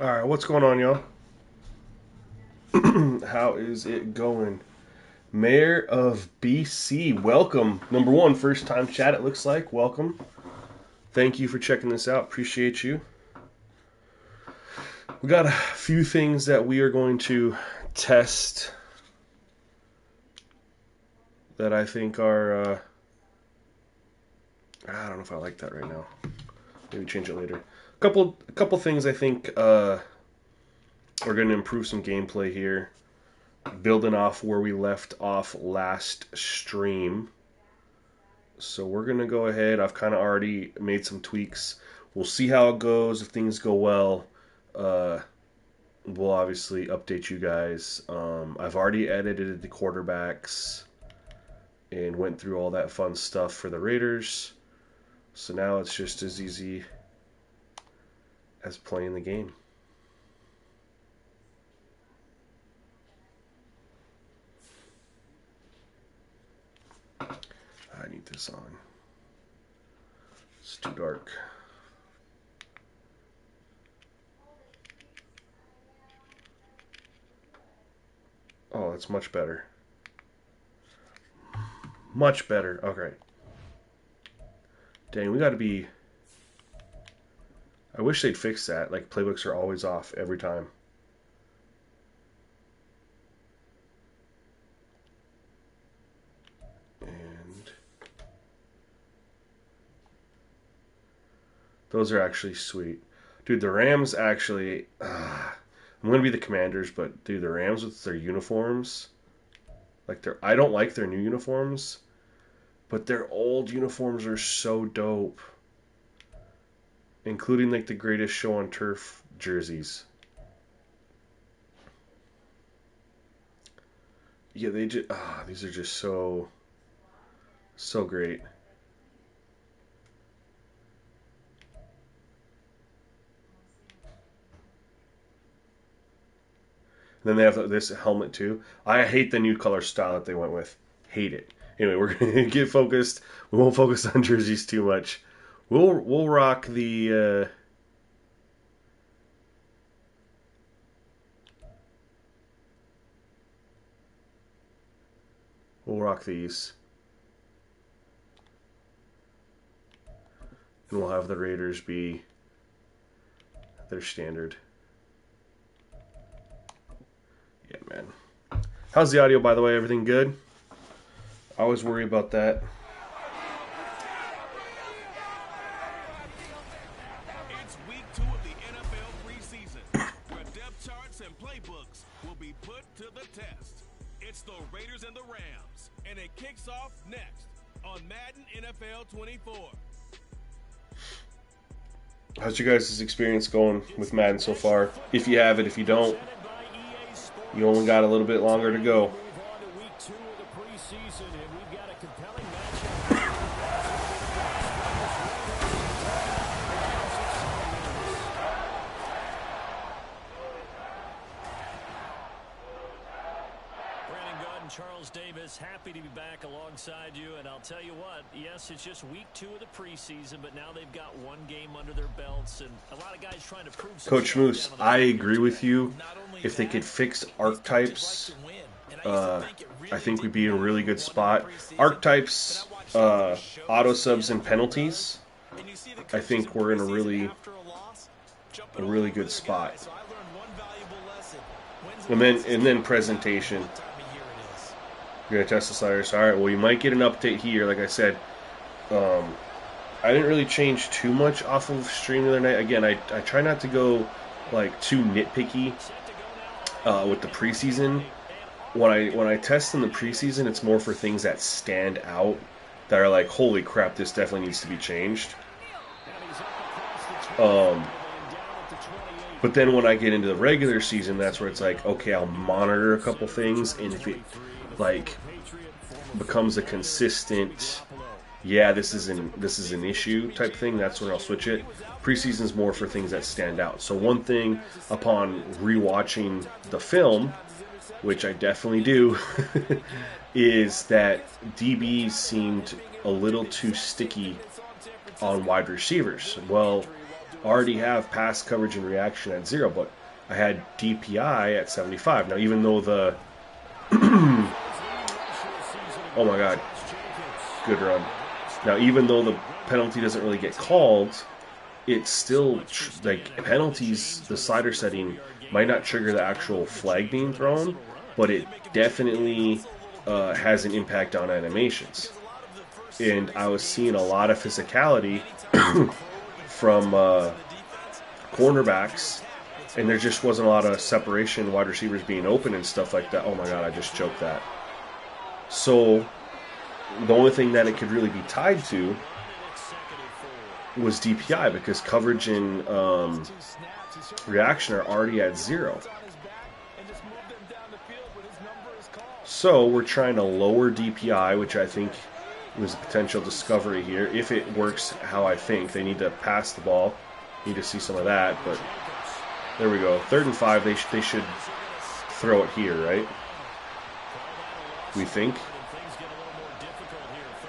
Alright, what's going on, y'all? How is it going? Mayor of BC, welcome. Number one, first time chat, it looks like. Welcome. Thank you for checking this out. Appreciate you. We got a few things that we are going to test that I think are. I don't know if I like that right now. Maybe change it later. A couple things I think are going to improve some gameplay here. Building off where we left off last stream. So we're going to go ahead. I've kind of already made some tweaks. We'll see how it goes. If things go well, we'll obviously update you guys. I've already edited the quarterbacks and went through all that fun stuff for the Raiders. So now it's just as easy as playing the game. I need this on. It's too dark. Oh, that's much better. Much better. Okay. Dang, we gotta be... I wish they'd fix that. Like, playbooks are always off every time. And... those are actually sweet. Dude, the Rams actually... I'm going to be the Commanders, but dude, the Rams with their uniforms... like, I don't like their new uniforms, but their old uniforms are so dope. Including, like, the greatest show on turf jerseys. Yeah, they just... these are just so great. And then they have this helmet too. I hate the new color style that they went with. Hate it. Anyway, we're gonna get focused. We won't focus on jerseys too much. We'll rock the. We'll rock these, and we'll have the Raiders be their standard. Yeah, man. How's the audio, by the way? Everything good? I always worry about that. It's week 2 of the NFL preseason, where depth charts and playbooks will be put to the test. It's the Raiders and the Rams, and it kicks off next on Madden NFL 24. How's your guys' experience going with Madden so far? If you have it, if you don't, you only got a little bit longer to go. Charles Davis, happy to be back alongside you, and I'll tell you what, yes, it's just week 2 of the preseason, but now they've got one game under their belts, and a lot of guys trying to prove Coach Moose, I agree with you. If they could fix archetypes, I think we'd be in a really good spot. Archetypes, auto subs, and penalties, I think we're in a really good spot. And then presentation. You're going to test the sliders. All right, well, you might get an update here. Like I said, I didn't really change too much off of stream the other night. Again, I try not to go, like, too nitpicky with the preseason. When I test in the preseason, it's more for things that stand out, that are like, holy crap, this definitely needs to be changed. But then when I get into the regular season, that's where it's like, okay, I'll monitor a couple things, and if it like becomes a consistent, yeah, this is an issue type thing, that's when I'll switch it. Preseason's more for things that stand out. So one thing upon rewatching the film, which I definitely do, is that DBs seemed a little too sticky on wide receivers. Well, already have pass coverage and reaction at 0, but I had DPI at 75. Now, even though the... oh my god. Good run. Now, even though the penalty doesn't really get called, it's still, like, penalties, the slider setting might not trigger the actual flag being thrown, but it definitely has an impact on animations. And I was seeing a lot of physicality from cornerbacks, and there just wasn't a lot of separation, wide receivers being open and stuff like that. Oh my god, I just choked that. So the only thing that it could really be tied to was DPI, because coverage and reaction are already at 0. So we're trying to lower DPI, which I think was a potential discovery here. If it works how I think, they need to pass the ball. Need to see some of that, but there we go. 3rd and 5, they should throw it here, right? We think.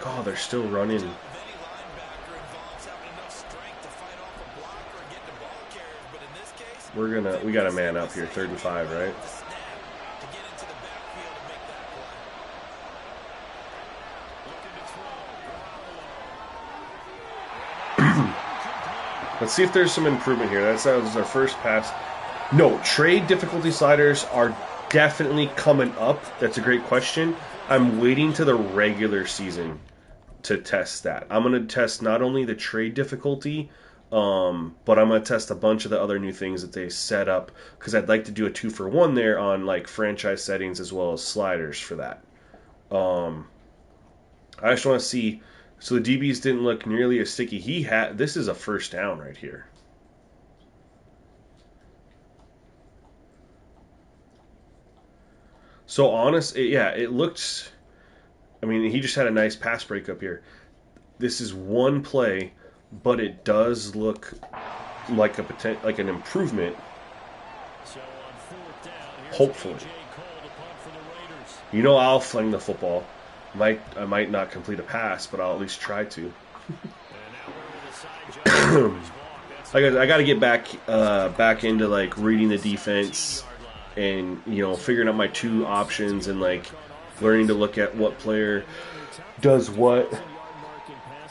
God, they're still running. We got a man up here, 3rd and 5, right? Let's see if there's some improvement here. That was our first pass. No, trade difficulty sliders are definitely coming up. That's a great question. I'm waiting to the regular season to test that. I'm going to test not only the trade difficulty, but I'm going to test a bunch of the other new things that they set up, because I'd like to do a 2-for-1 there on like franchise settings as well as sliders for that. I just want to see. So the DBs didn't look nearly as sticky. This is a first down right here. So it looked. I mean, he just had a nice pass breakup here. This is one play, but it does look like an improvement. Hopefully, I'll fling the football. I might not complete a pass, but I'll at least try to. I got to get back into like reading the defense and figuring out my 2 options and like learning to look at what player does what.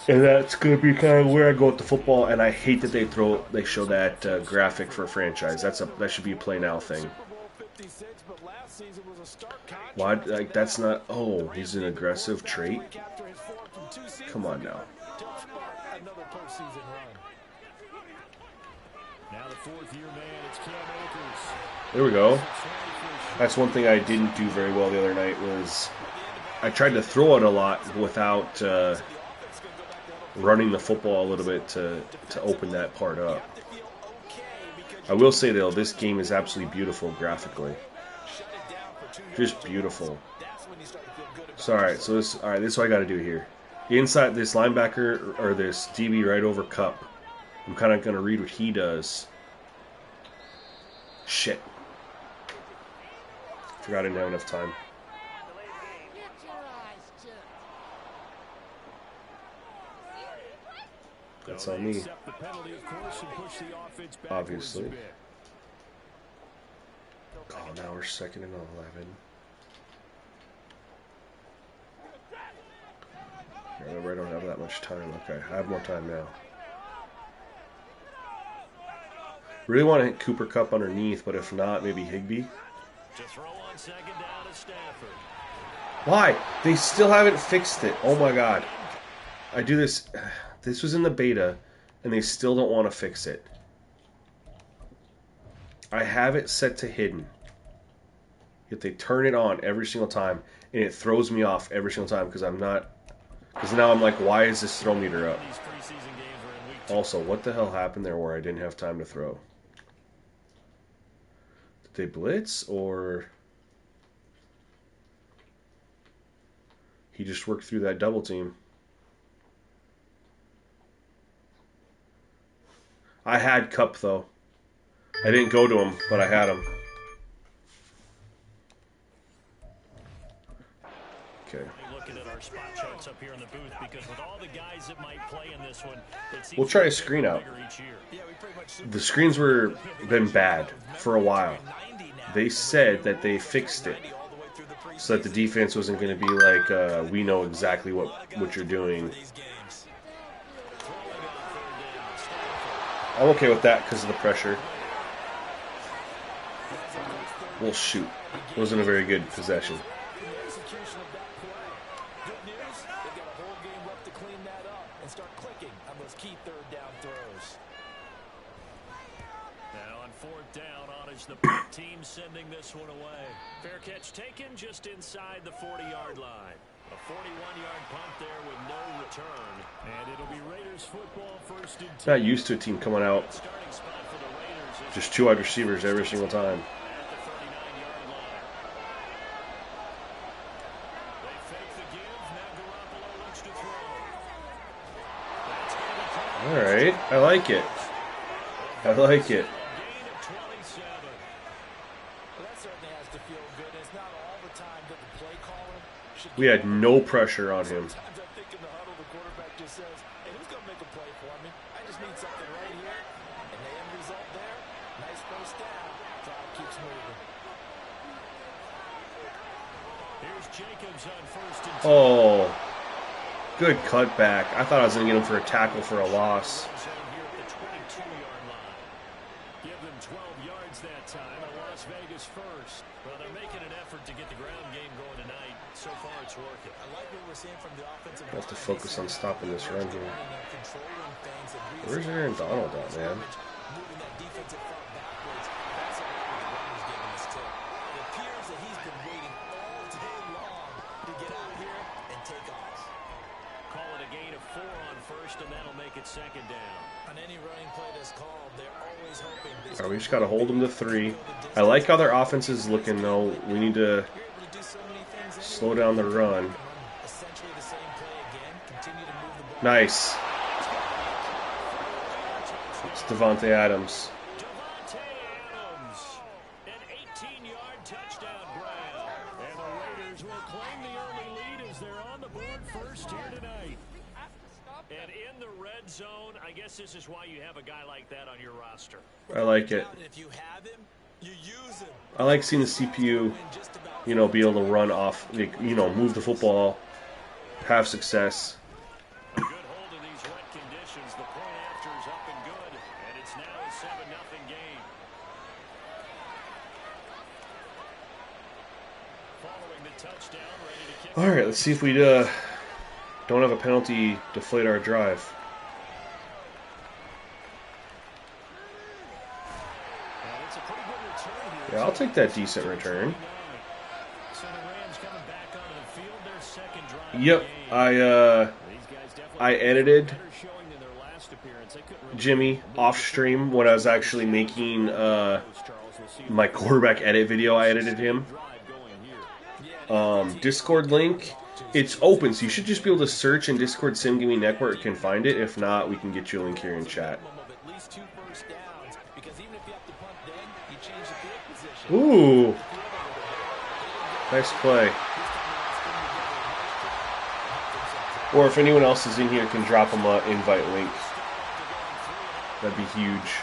And that's gonna be kind of where I go with the football. And I hate that they show that graphic for a franchise. That should be a play now thing. Why? Like, that's not... Oh, he's an aggressive trait? Come on now. There we go. That's one thing I didn't do very well the other night was I tried to throw it a lot without running the football a little bit to open that part up. I will say, though, this game is absolutely beautiful graphically. Just beautiful. So, alright, this is what I gotta do here. Inside this linebacker, or this DB right over Cup, I'm kind of gonna read what he does. Shit. Forgot I didn't have enough time. That's on me. Obviously. Oh, now we're 2nd and 11. I don't have that much time. Okay, I have more time now. Really want to hit Cooper Kupp underneath, but if not, maybe Higbee. Why? They still haven't fixed it. Oh my god. I do this. This was in the beta, and they still don't want to fix it. I have it set to hidden. Yet they turn it on every single time, and it throws me off every single time because now I'm like, why is this throw meter up? Also, what the hell happened there where I didn't have time to throw? Did they blitz, or he just worked through that double team? I had Cup, though. I didn't go to him, but I had him. Okay. We'll try a screen out. the screens were been bad for a while. They said that they fixed it so that the defense wasn't going to be like, we know exactly what you're doing. I'm okay with that because of the pressure. Well, shoot. Wasn't a very good possession. Now on fourth down, Otis, the team sending this one away. Fair catch taken just inside the 40-yard line. A 41-yard punt there with no return. And it'll be Raiders football first and 10. Not used to a team coming out just 2 wide receivers every single time. All right, I like it. I like it. We had no pressure on him. Oh, good cutback. I thought I was going to get him for a tackle for a loss. Give them 12 yards that time, and Las Vegas first. Well, they're making an effort to get the ground game going tonight. So far, it's working. I like what we're seeing from the offensive. I have to focus on stopping this run here. Where's Aaron Donald at, man? Moving that defensive front backwards. That's a way the runner's getting this tip. It appears that he's been waiting all day long to get out here and take off. Call it a gain of 4 on first, and that'll make it second down. On any running play that's called, they're always hoping. All right, we just got to hold them to 3. I like how their offense is looking, though. We need to slow down the run. Nice. It's Devontae Adams. Devontae Adams, an 18-yard touchdown grab. And the Raiders will claim the early lead as they're on the board first here tonight. And in the red zone, I guess this is why you have a guy like that on your roster. I like it. If you have him, you use him. I like seeing the CPU, be able to run off, move the football, have success. A good hold in these wet conditions. The point after is up and good, and it's now a 7-0 game. Following the touchdown, ready to kick. All right, let's see if we don't have a penalty deflate our drive. It's a pretty good return here. Yeah, I'll take that decent return. So the Rams coming back onto the field, their second drive. Yep, I edited Jimmy off stream when I was actually making my quarterback edit video. I edited him. Discord link, it's open, so you should just be able to search in Discord Sim Gaming Network and find it. If not, we can get you a link here in chat. Ooh, nice play. Or if anyone else is in here, can drop them an invite link. That'd be huge.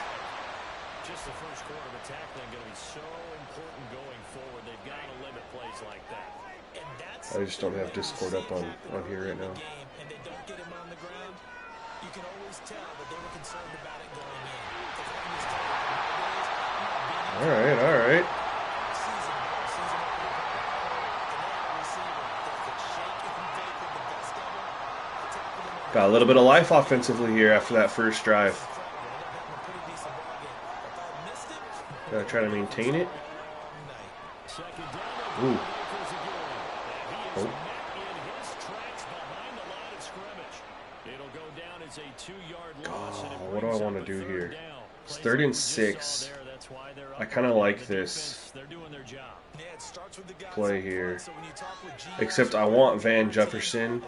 Just the first quarter of attack then going to be so important going forward. They've got to limit plays like that. I just don't have Discord up on here right now. And they don't get him on the ground, you can always tell that they were concerned about it going in. All right. Got a little bit of life offensively here after that first drive. Gotta try to maintain it. Ooh. Oh. What do I want to do here? It's 3rd and 6. I kind of like this play here. Except I want Van Jefferson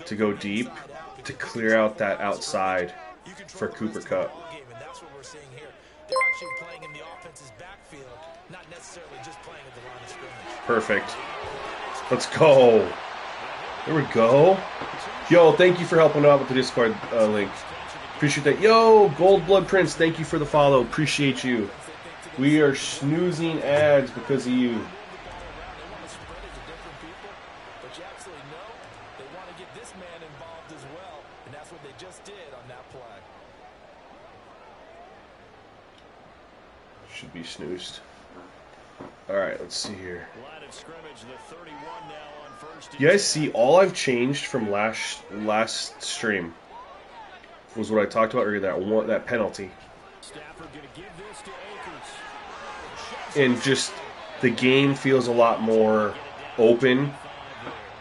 to go deep to clear out that outside for Cooper Kupp. Perfect. Let's go. There we go. Yo, thank you for helping out with the Discord link. Appreciate that. Yo, Gold Blood Prince, thank you for the follow. Appreciate you. We are snoozing ads because of you. They want to spread it to different people, but you absolutely know they want to get this man involved as well, and that's what they just did on that play. Should be snoozed. All right, let's see here. Line of scrimmage, the 31 now on first and You guys 10. see, all I've changed from last stream was what I talked about earlier, that penalty. Stafford going to give this to Akers. And just the game feels a lot more open,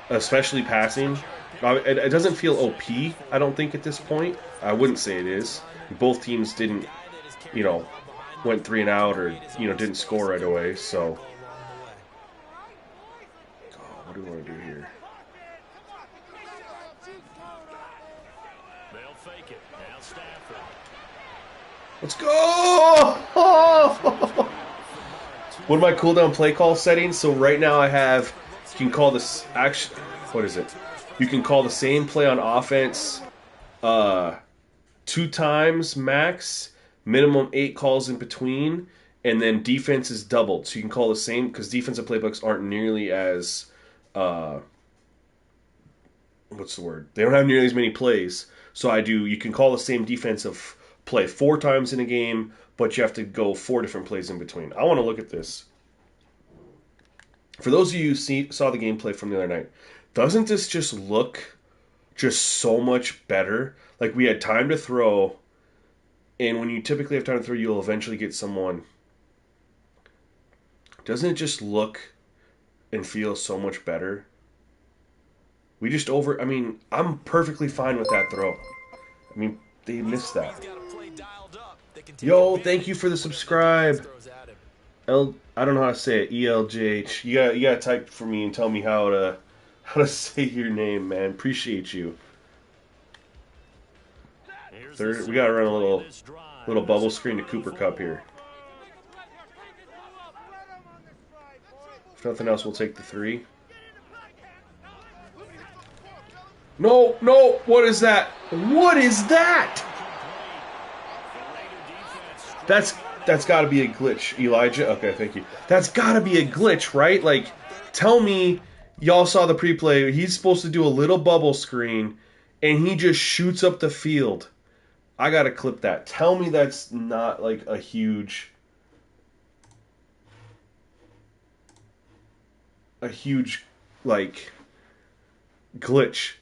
especially passing. It doesn't feel OP, I don't think, at this point. I wouldn't say it is. Both teams didn't, went 3 and out or, didn't score right away. So, what do we want to do here? They'll fake it. Now Stafford. Let's go! What are my cooldown play call settings? So right now I have, you can call this, actually, what is it? You can call the same play on offense 2 times max, minimum 8 calls in between, and then defense is doubled. So you can call the same, because defensive playbooks aren't nearly as, what's the word? They don't have nearly as many plays. So you can call the same defensive play 4 times in a game, but you have to go 4 different plays in between. I want to look at this. For those of you who saw the gameplay from the other night, doesn't this just look just so much better? Like, we had time to throw, and when you typically have time to throw, you'll eventually get someone. Doesn't it just look and feel so much better? We just I'm perfectly fine with that throw. They missed that. Yo, thank you for the subscribe. I don't know how to say it. ELJH. You gotta type for me and tell me how to say your name, man. Appreciate you. We gotta run a little bubble screen to Cooper Cup here. If nothing else, we'll take the 3. No, what is that? What is that? That's got to be a glitch, Elijah. Okay, thank you. That's got to be a glitch, right? Like, tell me y'all saw the pre-play. He's supposed to do a little bubble screen, and he just shoots up the field. I got to clip that. Tell me that's not, like, a huge, like, glitch.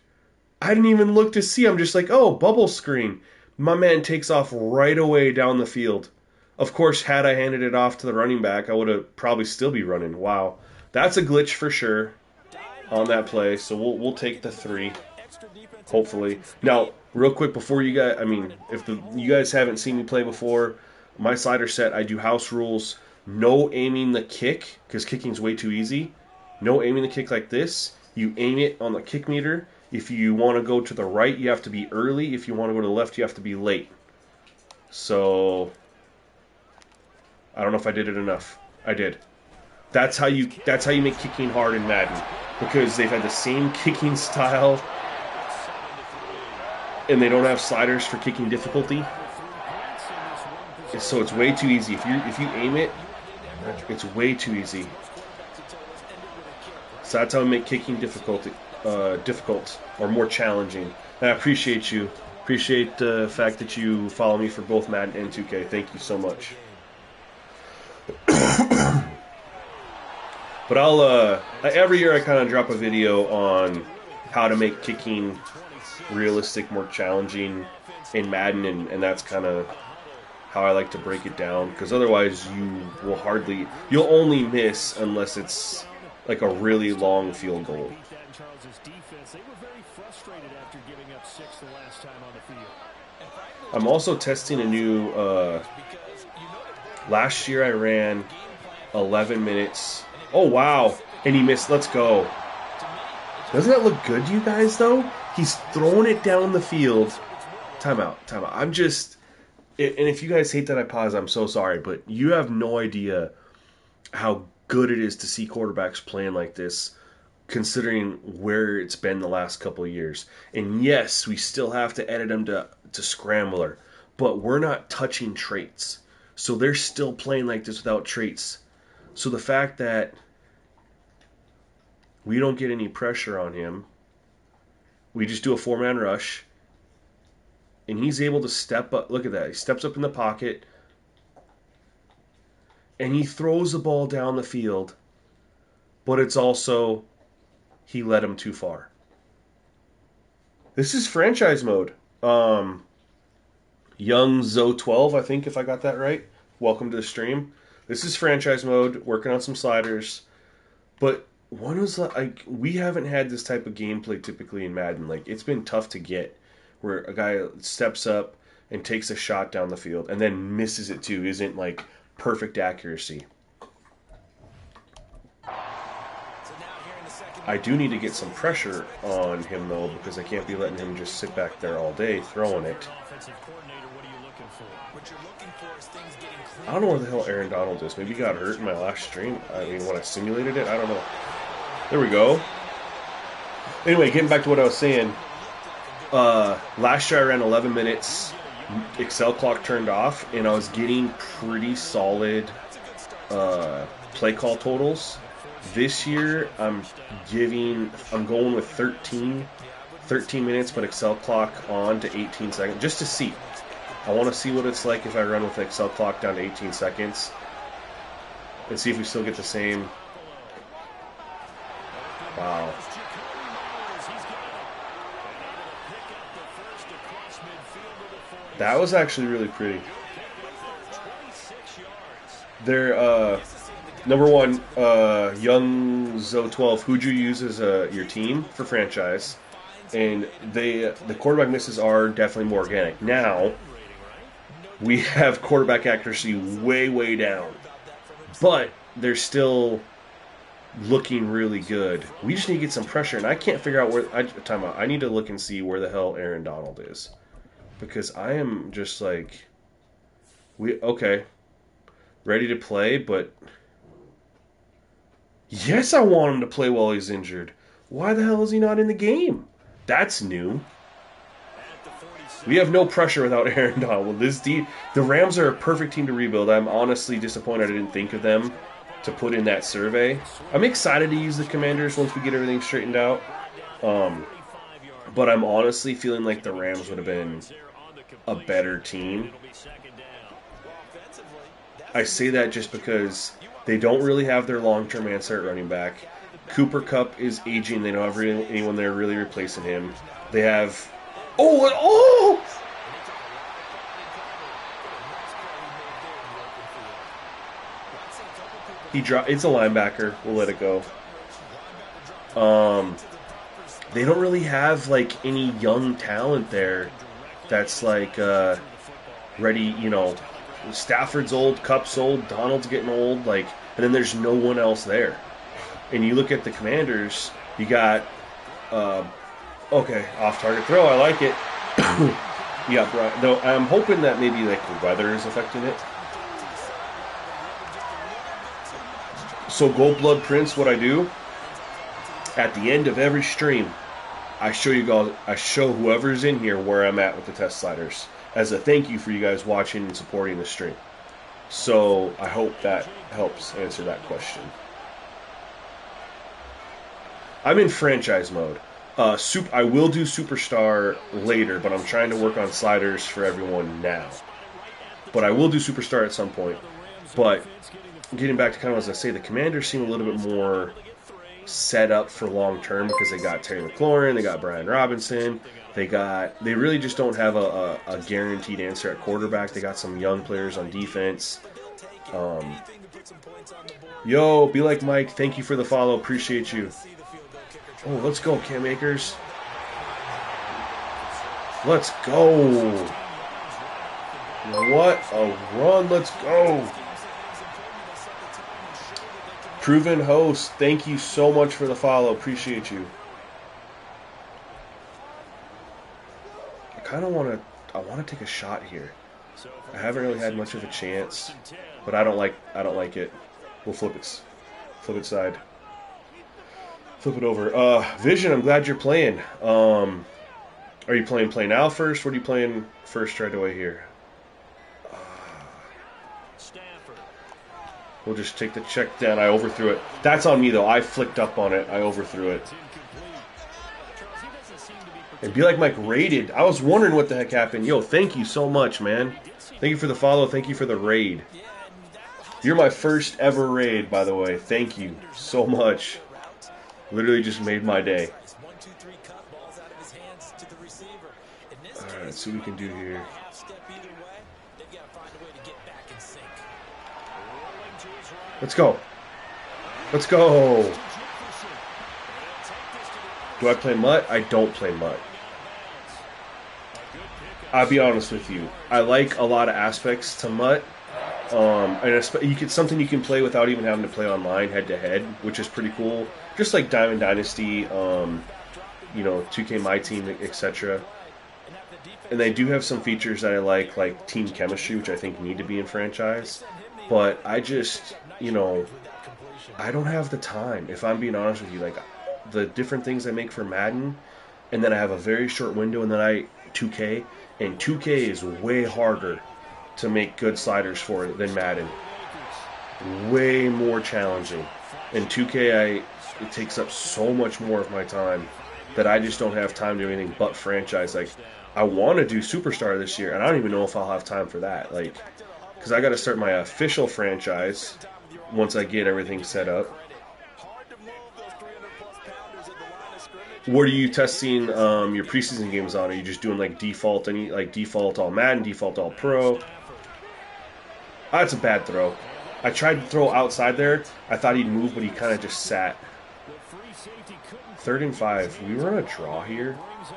I didn't even look to see. I'm just like, oh, bubble screen. My man takes off right away down the field. Of course, had I handed it off to the running back, I would have probably still be running. Wow. That's a glitch for sure on that play. So we'll take the 3, hopefully. Now, real quick before you guys, if you guys haven't seen me play before, my slider set, I do house rules. No aiming the kick, because kicking's way too easy. No aiming the kick like this. You aim it on the kick meter. If you want to go to the right, you have to be early. If you want to go to the left, you have to be late. So, I don't know if I did it enough. I did. That's how you make kicking hard in Madden, because they've had the same kicking style, and they don't have sliders for kicking difficulty. So it's way too easy. If you aim it, it's way too easy. So that's how we make kicking difficult or more challenging. And I appreciate you. Appreciate the fact that you follow me for both Madden and 2K. Thank you so much. But I'll every year I kind of drop a video on how to make kicking realistic, more challenging in Madden, and that's kind of how I like to break it down, because otherwise you'll only miss unless it's like a really long field goal. I'm also testing a new, last year I ran 11 minutes. Oh, wow. And he missed. Let's go. Doesn't that look good to you guys, though? He's throwing it down the field. Timeout. I'm just, and if you guys hate that I pause, I'm so sorry, but you have no idea how good it is to see quarterbacks playing like this. considering where it's been the last couple of years. And yes, we still have to edit him to scrambler, but we're not touching traits. So they're still playing like this without traits. So the fact that we don't get any pressure on him, we just do a 4-man rush, and he's able to step up. Look at that. He steps up in the pocket, and he throws the ball down the field, but it's also he led him too far. This is franchise mode. Young Zo12, I think, if I got that right. Welcome to the stream. This is franchise mode, working on some sliders. But when was like we haven't had this type of gameplay typically in Madden. Like, it's been tough to get, where a guy steps up and takes a shot down the field and then misses it too. Isn't like perfect accuracy. I do need to get some pressure on him though, because I can't be letting him just sit back there all day throwing it. I don't know where the hell Aaron Donald is. Maybe he got hurt in my last stream. I mean, when I simulated it, I don't know. There we go. Anyway, getting back to what I was saying. Last year I ran 11 minutes. Excel clock turned off, and I was getting pretty solid play call totals. This year I'm going with 13 minutes, but Excel clock on to 18 seconds, just to see. I want to see what it's like if I run with Excel clock down to 18 seconds and see if we still get the same. Wow. That was actually really pretty. They're, number one, Young Zo12, who'd you use as your team for franchise? And the quarterback misses are definitely more organic. Now, we have quarterback accuracy way, way down. But they're still looking really good. We just need to get some pressure, and I can't figure out where... Time out. I need to look and see where the hell Aaron Donald is. Because I am just like... Okay. Ready to play, but... Yes, I want him to play while he's injured. Why the hell is he not in the game? That's new. We have no pressure without Aaron Donald. The Rams are a perfect team to rebuild. I'm honestly disappointed I didn't think of them to put in that survey. I'm excited to use the Commanders once we get everything straightened out. But I'm honestly feeling like the Rams would have been a better team. I say that just because they don't really have their long-term answer at running back. Cooper Kupp is aging. They don't have anyone there really replacing him. They have... Oh! It's a linebacker. We'll let it go. They don't really have like any young talent there that's like ready. You know, Stafford's old, Kupp's old, Donald's getting old. Like, and then there's no one else there. And you look at the Commanders. You got. Okay, off-target throw. I like it. Yeah, Brian. Though I'm hoping that maybe like the weather is affecting it. So Gold Blood Prince, what I do at the end of every stream, I show whoever's in here where I'm at with the test sliders as a thank you for you guys watching and supporting the stream. So I hope that helps answer that question. I'm in franchise mode. I will do Superstar later, but I'm trying to work on sliders for everyone now. But I will do Superstar at some point. But getting back to kind of as I say, the Commanders seem a little bit more set up for long term because they got Terry McLaurin, they got Brian Robinson, they really just don't have a guaranteed answer at quarterback. They got some young players on defense. Yo, be like Mike. Thank you for the follow. Appreciate you. Oh, let's go, Cam Akers. Let's go. What a run. Let's go. Proven Host, thank you so much for the follow. Appreciate you. I kind of want to take a shot here. I haven't really had much of a chance, but I don't like it. We'll flip it side. Flip it over. Vision, I'm glad you're playing. Are you playing play now first? What are you playing first right away here? We'll just take the check down. I overthrew it. That's on me, though. I flicked up on it. I overthrew it. And Be Like Mike raided. I was wondering what the heck happened. Yo, thank you so much, man. Thank you for the follow. Thank you for the raid. You're my first ever raid, by the way. Thank you so much. Literally just made my day. Alright, let's see what we can do here. Let's go. Let's go. Do I play Mutt? I don't play Mutt. I'll be honest with you. I like a lot of aspects to Mutt. And something you can play without even having to play online head to head, which is pretty cool. Just like Diamond Dynasty, 2K My Team, etc. And they do have some features that I like team chemistry, which I think need to be in franchise. But I just, I don't have the time. If I'm being honest with you, like the different things I make for Madden, and then I have a very short window, and then 2K, and 2K is way harder to make good sliders for it than Madden. Way more challenging. And 2K, it takes up so much more of my time that I just don't have time to do anything but franchise. Like, I want to do Superstar this year, and I don't even know if I'll have time for that. Like, because I got to start my official franchise once I get everything set up. What are you testing your preseason games on? Are you just doing like default all Madden, default all Pro? Oh, that's a bad throw. I tried to throw outside there. I thought he'd move, but he kind of just sat. 3rd and 5. We run a draw here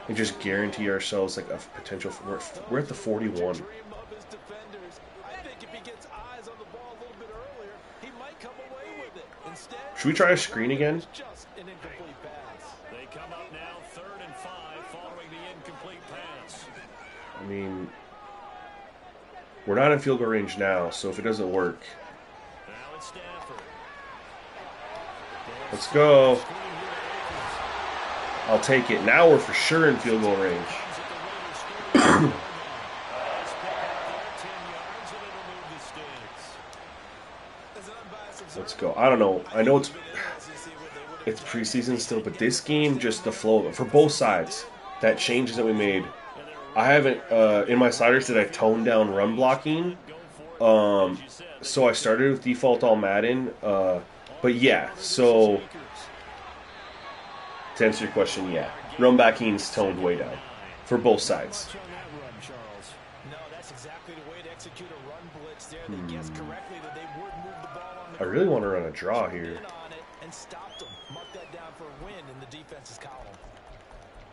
and just guarantee ourselves like a potential. We're at the 41. Should we try a screen again? They come up now 3rd and 5 following the incomplete pass. I mean, we're not in field goal range now, so if it doesn't work. Let's go. I'll take it. Now we're for sure in field goal range. Let's go. I don't know. I know it's preseason still, but this game, just the flow of it, for both sides, that changes that we made. I haven't, in my sliders, did I tone down run blocking? So I started with default all Madden. But yeah, so to answer your question, yeah. Run backing's toned way down for both sides. I really want to run a draw here.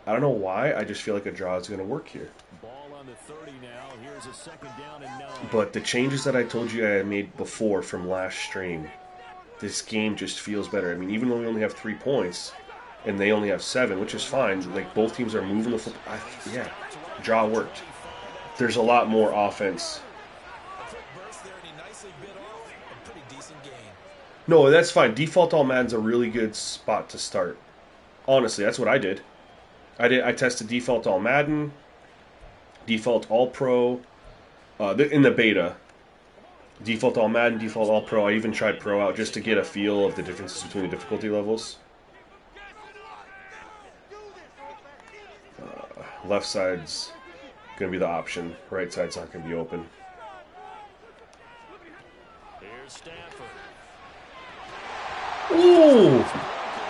I don't know why, I just feel like a draw is going to work here. But the changes that I told you I made before from last stream, this game just feels better. I mean, even though we only have 3 points, and they only have 7, which is fine. Like, both teams are moving the football. Yeah, draw worked. There's a lot more offense. No, that's fine. Default all Madden's a really good spot to start. Honestly, that's what I did. I tested default all Madden, default all Pro, in the beta. Default all Madden, default all Pro. I even tried Pro out just to get a feel of the differences between the difficulty levels. Left side's going to be the option. Right side's not going to be open. Ooh!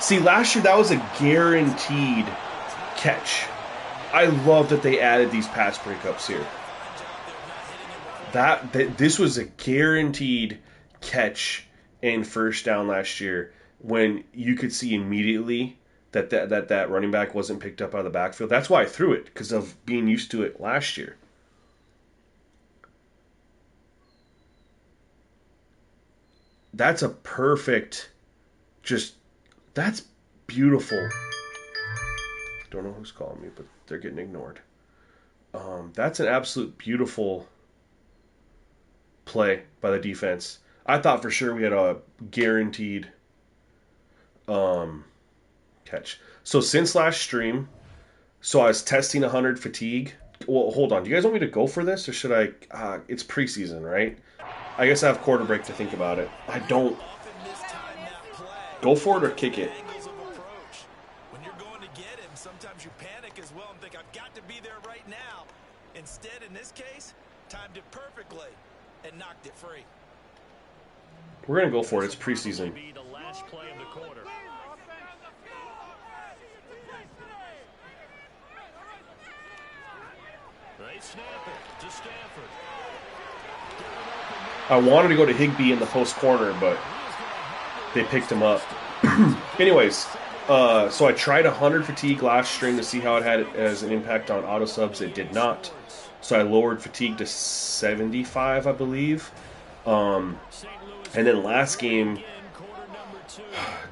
See, last year that was a guaranteed catch. I love that they added these pass breakups here. This was a guaranteed catch and first down last year when you could see immediately that running back wasn't picked up out of the backfield. That's why I threw it, because of being used to it last year. That's a perfect, that's beautiful. Don't know who's calling me, but they're getting ignored. That's an absolute beautiful play by the defense. I thought for sure we had a guaranteed catch. So since last stream, so I was testing 100 fatigue. Well, hold on. Do you guys want me to go for this, or should I? It's preseason, right? I guess I have quarter break to think about it. I don't. Go for it or kick it. When you're going to get him, sometimes you panic as well and think, I've got to be there right now. Instead, in this case, timed it perfectly and knocked it free. We're going to go for it. It's preseason. Be the last play of the quarter. They snap it to Stanford. I wanted to go to Higbee in the post corner, but they picked him up. Anyways, so I tried 100 fatigue last string to see how it had as an impact on auto subs. It did not. So I lowered fatigue to 75, I believe. And then last game,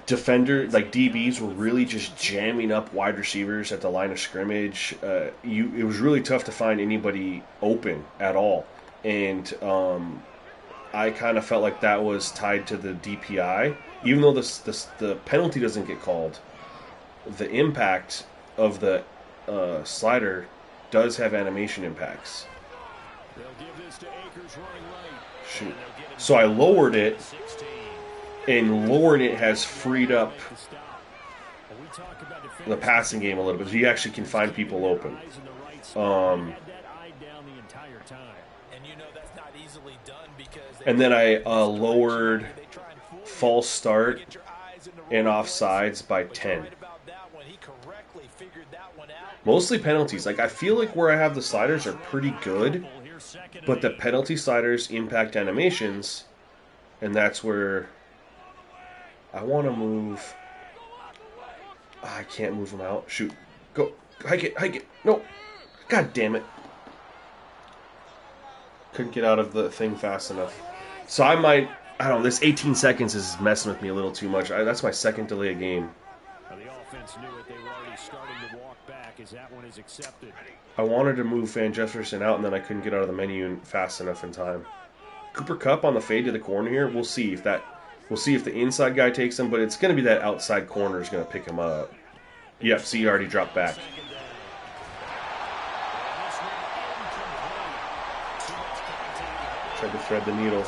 defender, like DBs, were really just jamming up wide receivers at the line of scrimmage. It was really tough to find anybody open at all. And I kind of felt like that was tied to the DPI. Even though the penalty doesn't get called, the impact of the slider does have animation impacts. Shoot. So I lowered it, and lowering it has freed up the passing game a little bit. So you actually can find people open. And then I lowered false start and offsides by 10. Mostly penalties. Like, I feel like where I have the sliders are pretty good, but the penalty sliders impact animations, and that's where I want to move. I can't move them out. Shoot. Go. Hike it. No. God damn it. Couldn't get out of the thing fast enough. So I don't know, this 18 seconds is messing with me a little too much. That's my second delay of game. The offense knew it. They were already starting to walk back as that one is accepted. I wanted to move Van Jefferson out, and then I couldn't get out of the menu fast enough in time. Cooper Kupp on the fade to the corner here. We'll see if the inside guy takes him, but it's going to be that outside corner is going to pick him up. Yep, see, he already dropped back. Tried to thread the needle.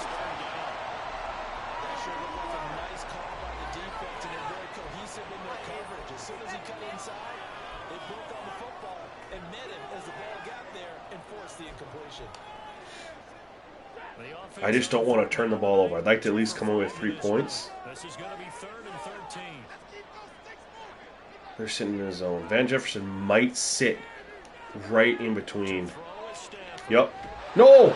I just don't want to turn the ball over. I'd like to at least come away with 3 points. This is going to be 3rd and 13. They're sitting in the zone. Van Jefferson might sit right in between. Yep. No!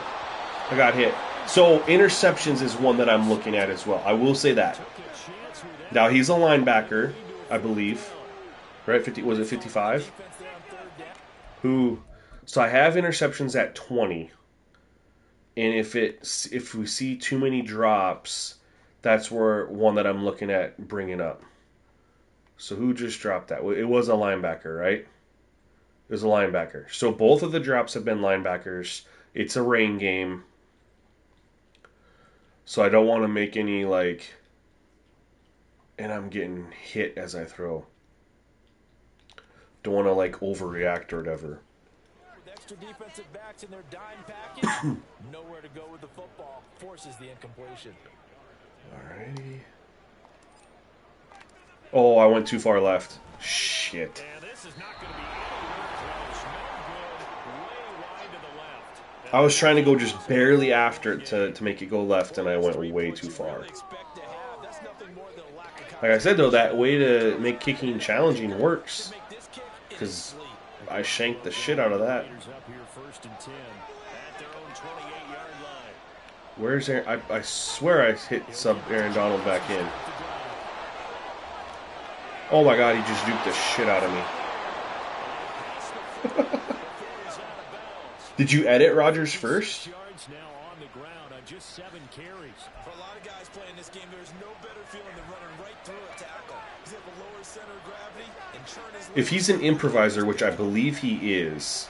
I got hit. So interceptions is one that I'm looking at as well. I will say that. Now he's a linebacker, I believe. Right? Was it 55? So I have interceptions at 20. And if we see too many drops, that's where one that I'm looking at bringing up. So who just dropped that? It was a linebacker, right? It was a linebacker. So both of the drops have been linebackers. It's a rain game. So I don't want to make any, and I'm getting hit as I throw. Don't want to, overreact or whatever. Extra defensive backs in their dime package. Nowhere to go with the football. Forces the incompletion. Alrighty. Oh, I went too far left. Shit. I was trying to go just barely after it to make it go left, and I went way too far. Like I said, though, that way to make kicking challenging works. Because I shanked the shit out of that. Where's Aaron? I swear I hit sub Aaron Donald back in. Oh my god, he just duped the shit out of me. Did you edit Rodgers first? For a lot of guys playing this game, there's no better feeling than running right through a tackle. He's at the lower center of gravity and churn his. If he's an improviser, which I believe he is,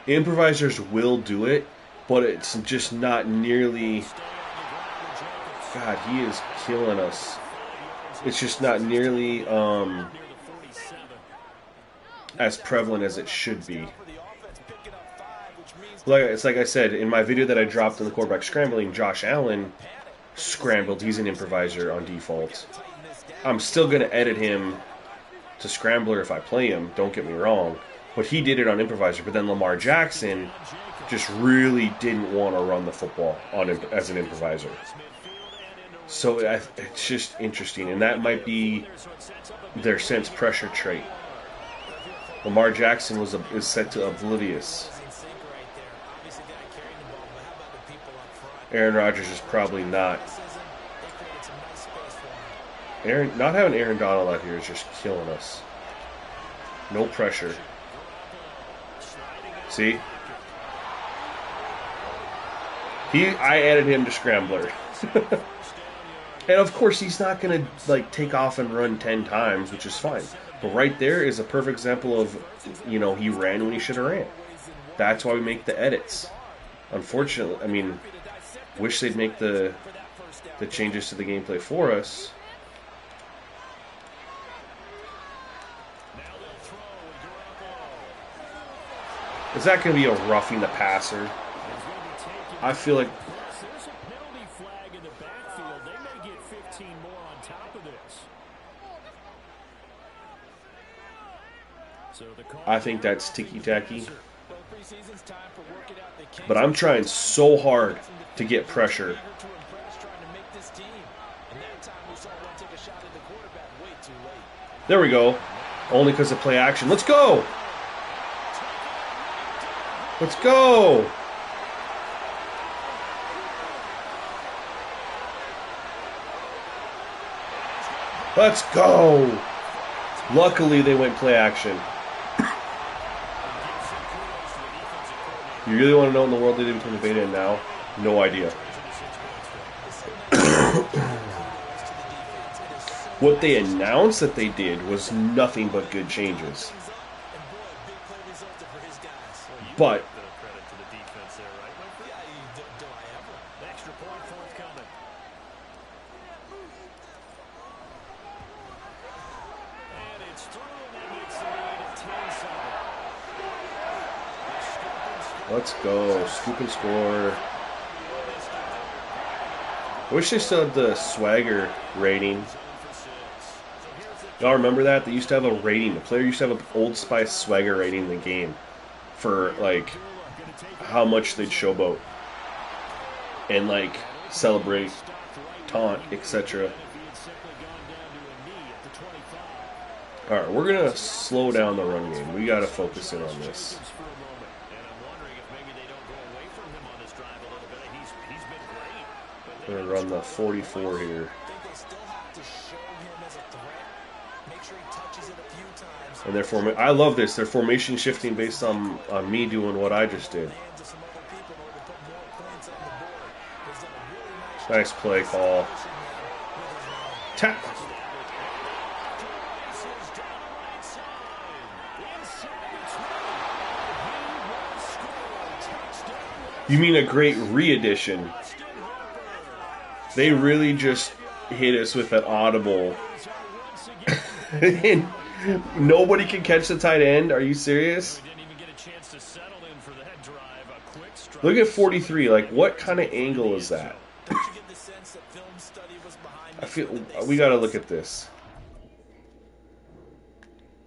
improvisers will do it, but it's just not nearly. God, he is killing us. It's just not nearly as prevalent as it should be. It's like I said in my video that I dropped in the quarterback scrambling, Josh Allen scrambled. He's an improviser on default. I'm still going to edit him to scrambler if I play him, don't get me wrong. But he did it on improviser. But then Lamar Jackson just really didn't want to run the football as an improviser. So it's just interesting. And that might be their sense pressure trait. Lamar Jackson is set to oblivious. Aaron Rodgers is probably not. Not having Aaron Donald out here is just killing us. No pressure. See? I added him to scrambler. And of course he's not going to take off and run 10 times, which is fine. But right there is a perfect example of, he ran when he should have ran. That's why we make the edits. Unfortunately, wish they'd make the changes to the gameplay for us. Is that going to be a roughing the passer? I feel like There's a penalty flag in the backfield. They may get 15 more on top of this. So I think that's ticky-tacky. But I'm trying so hard to get pressure. There we go. Only because of play action. Let's go! Let's go! Let's go! Luckily, they went play action. You really want to know in the world they did between the beta and now? No idea. What they announced that they did was nothing but good changes. But let's go. Scoop and score. I wish they still had the swagger rating. Y'all remember that? They used to have a rating. The player used to have an Old Spice swagger rating in the game for, how much they'd showboat and, celebrate, taunt, etc. Alright, we're going to slow down the run game. We got to focus in on this. We're going to run the 44 here. And I love this. They're formation shifting based on me doing what I just did. Nice play call. Tap. You mean a great re-edition? They really just hit us with an audible. And nobody can catch the tight end? Are you serious? Look at 43. What kind of angle is that? I feel we got to look at this.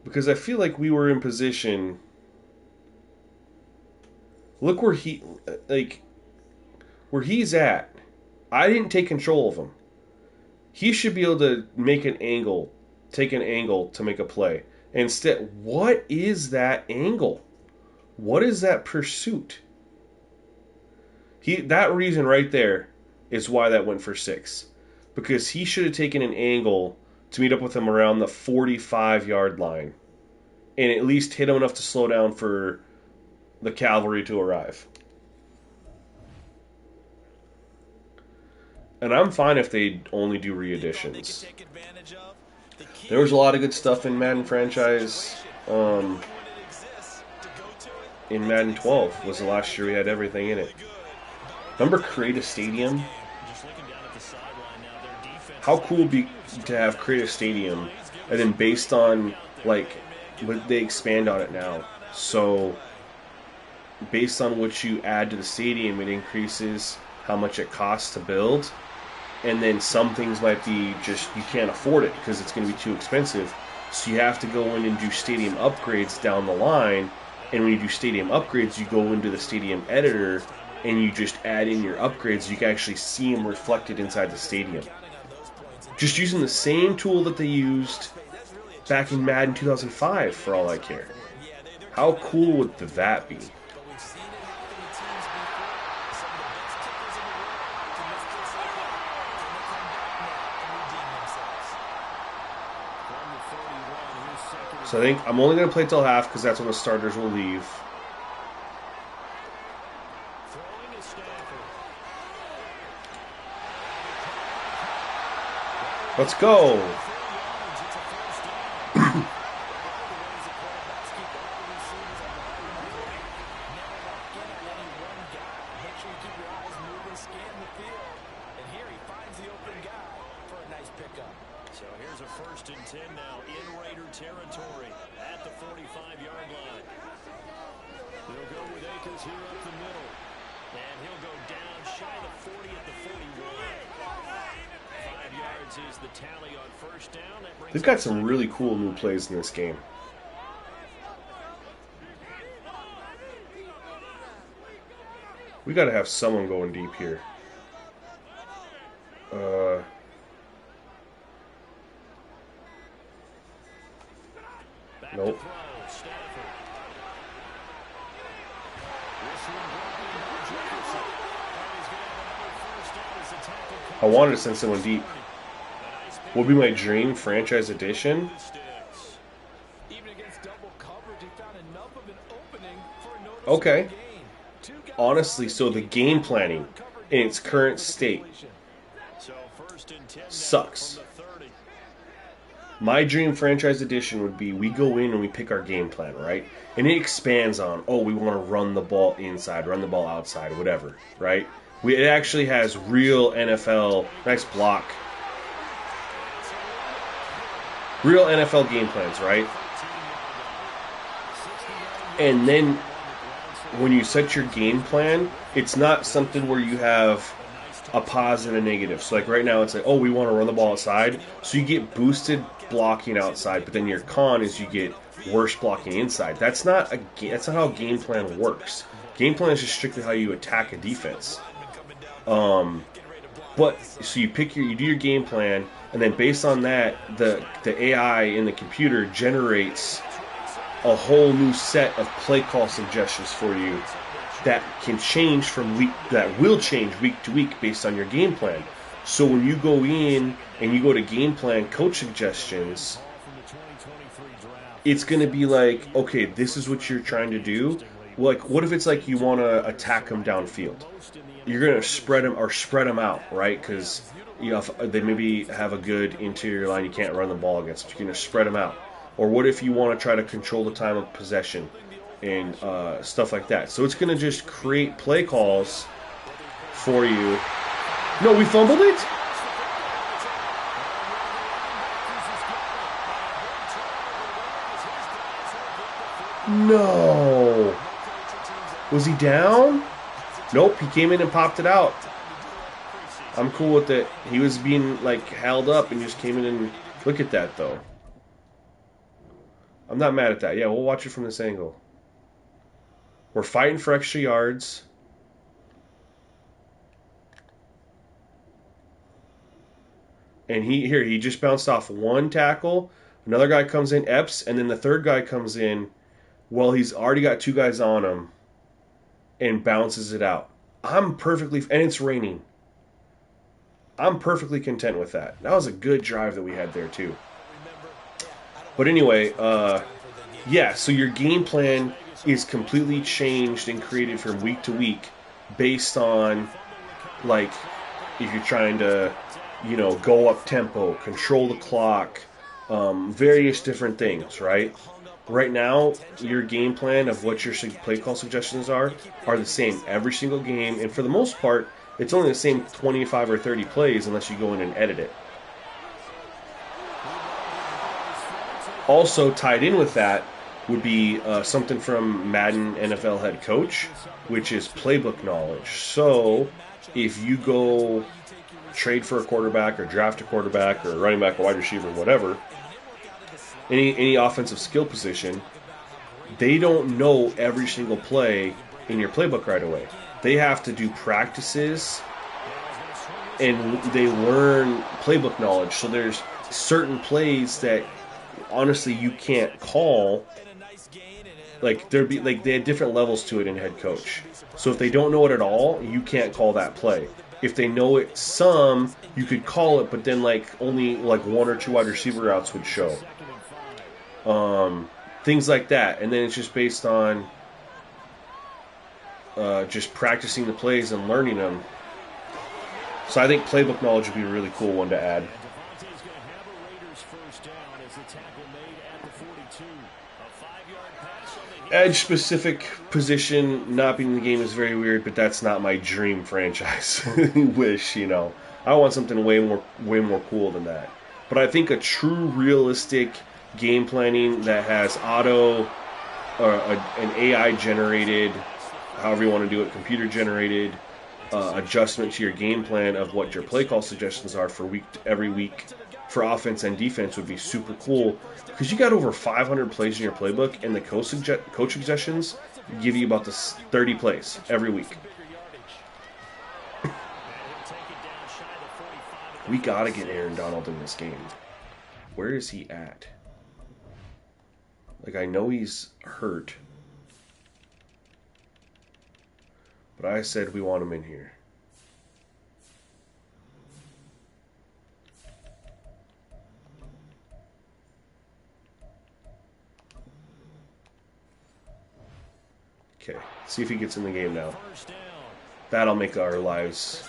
Because I feel like we were in position. Look where where he's at. I didn't take control of him. He should be able to make an angle, take an angle to make a play. Instead, what is that angle? What is that pursuit? That reason right there is why that went for 6. Because he should have taken an angle to meet up with him around the 45-yard line. And at least hit him enough to slow down for the cavalry to arrive. And I'm fine if they only do re-editions. There was a lot of good stuff in Madden franchise. In Madden 12 was the last year we had everything in it. Remember Create a Stadium? How cool would it be to have Create a Stadium and then based on but they expand on it now. So based on what you add to the stadium, it increases how much it costs to build. And then some things might be just, you can't afford it because it's going to be too expensive. So you have to go in and do stadium upgrades down the line. And when you do stadium upgrades, you go into the stadium editor and you just add in your upgrades. You can actually see them reflected inside the stadium. Just using the same tool that they used back in Madden 2005, for all I care. How cool would that be? So I think I'm only going to play till half because that's when the starters will leave. Let's go. So here's a 1st and 10 now in Raider territory at the 45-yard line. They'll go with Akers here up the middle. And he'll go down shy of 40 at the 41. 5 yards is the tally on 1st down. They've got some really cool new plays in this game. We got to have someone going deep here. Nope. I wanted to send someone deep. Would be my dream franchise edition. Okay. Honestly, so the game planning in its current state sucks. My dream franchise edition would be we go in and we pick our game plan, right? And it expands on, oh, we want to run the ball inside, run the ball outside, whatever, right? It actually has real NFL, nice block, real NFL game plans, right? And then when you set your game plan, it's not something where you have a positive and a negative. So like right now it's like, oh, we want to run the ball outside, so you get boosted blocking outside, but then your con is you get worse blocking inside. That's not how a game plan works. Game plan is just strictly how you attack a defense. But so you do your game plan, and then based on that, the AI in the computer generates a whole new set of play call suggestions for you that can change that will change week to week based on your game plan. So when you go in and you go to game plan coach suggestions, it's going to be like, okay, this is what you're trying to do. Like, what if it's like you want to attack them downfield? You're going to spread them out, right? Because they maybe have a good interior line you can't run the ball against. You're going to spread them out. Or what if you want to try to control the time of possession and stuff like that? So it's going to just create play calls for you. No, we fumbled it? No. Was he down? Nope, he came in and popped it out. I'm cool with it. He was being like held up and just came in and look at that though. I'm not mad at that. Yeah, we'll watch it from this angle. We're fighting for extra yards. And he just bounced off one tackle. Another guy comes in, Epps, and then the third guy comes in. Well, he's already got two guys on him and bounces it out. And it's raining. I'm perfectly content with that. That was a good drive that we had there, too. But anyway, yeah, so your game plan is completely changed and created from week to week based on, like, if you're trying to, go up tempo, control the clock, various different things, right? Right now, your game plan of what your play call suggestions are the same every single game, and for the most part, it's only the same 25 or 30 plays unless you go in and edit it. Also tied in with that would be something from Madden NFL head coach, which is playbook knowledge. So if you go trade for a quarterback or draft a quarterback or a running back, a wide receiver, whatever, any offensive skill position, they don't know every single play in your playbook right away. They have to do practices and they learn playbook knowledge. So there's certain plays that honestly you can't call. Like they had different levels to it in head coach. So if they don't know it at all, you can't call that play. If they know it some, you could call it, but then only one or two wide receiver routes would show. Things like that, and then it's just based on just practicing the plays and learning them. So I think playbook knowledge would be a really cool one to add. Edge specific position not being in the game is very weird, but that's not my dream franchise wish. I want something way more cool than that. But I think a true realistic game planning that has auto or an AI generated, however you want to do it, computer generated adjustment to your game plan of what your play call suggestions are for every week for offense and defense would be super cool, because you got over 500 plays in your playbook, and the coach suggestions give you about 30 plays every week. We got to get Aaron Donald in this game. Where is he at? I know he's hurt, but I said we want him in here. Okay, see if he gets in the game now. That'll make our lives.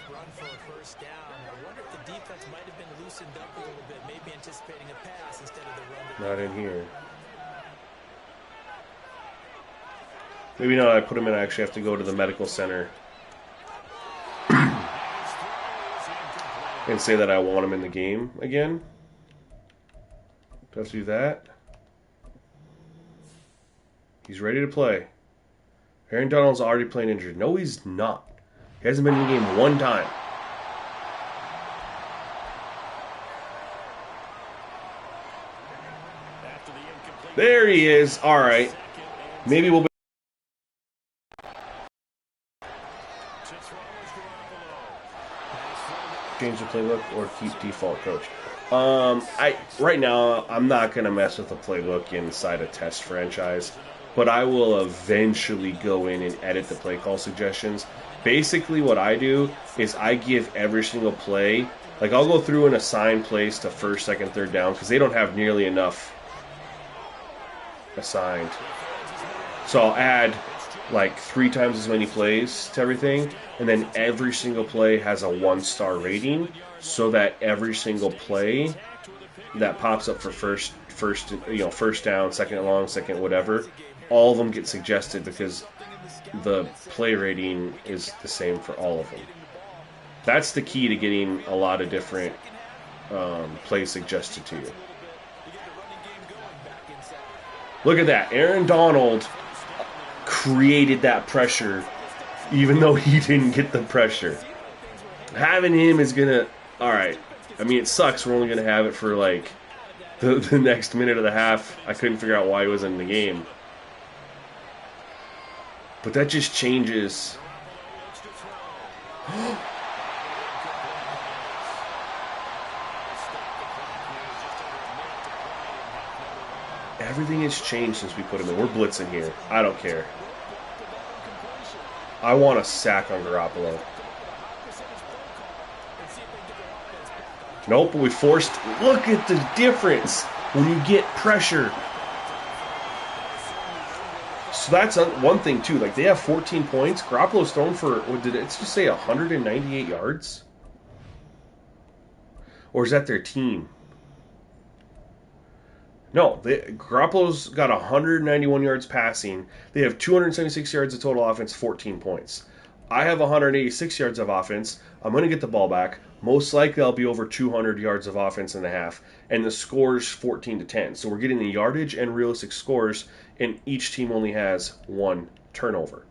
Not in here. Maybe now I put him in, I actually have to go to the medical center and say that I want him in the game again. Do I have to do that? He's ready to play. Aaron Donald's already playing injured. No, he's not. He hasn't been in the game one time. There he is. All right. Maybe we'll be... change the playbook or keep default coach. Right now I'm not gonna mess with the playbook inside a test franchise, but I will eventually go in and edit the play call suggestions. Basically what I do is I give every single play, I'll go through and assign plays to first, second, third down, because they don't have nearly enough assigned. So I'll add 3 times as many plays to everything, and then every single play has a 1-star rating, so that every single play that pops up for first down, second long, second whatever, all of them get suggested because the play rating is the same for all of them. That's the key to getting a lot of different plays suggested to you. Look at that. Aaron Donald created that pressure even though he didn't get the pressure. Having him is going to... Alright. I mean, it sucks. We're only going to have it for, the next minute of the half. I couldn't figure out why he wasn't in the game. But that just changes... Everything has changed since we put him in. We're blitzing here. I don't care. I want a sack on Garoppolo. Nope, we forced... Look at the difference when you get pressure. So that's one thing, too. They have 14 points. Garoppolo's thrown for... What did it just say? 198 yards? Or is that their team? No, Garoppolo's got 191 yards passing. They have 276 yards of total offense, 14 points. I have 186 yards of offense. I'm going to get the ball back. Most likely I'll be over 200 yards of offense in the half. And the score's 14-10. So we're getting the yardage and realistic scores, and each team only has one turnover.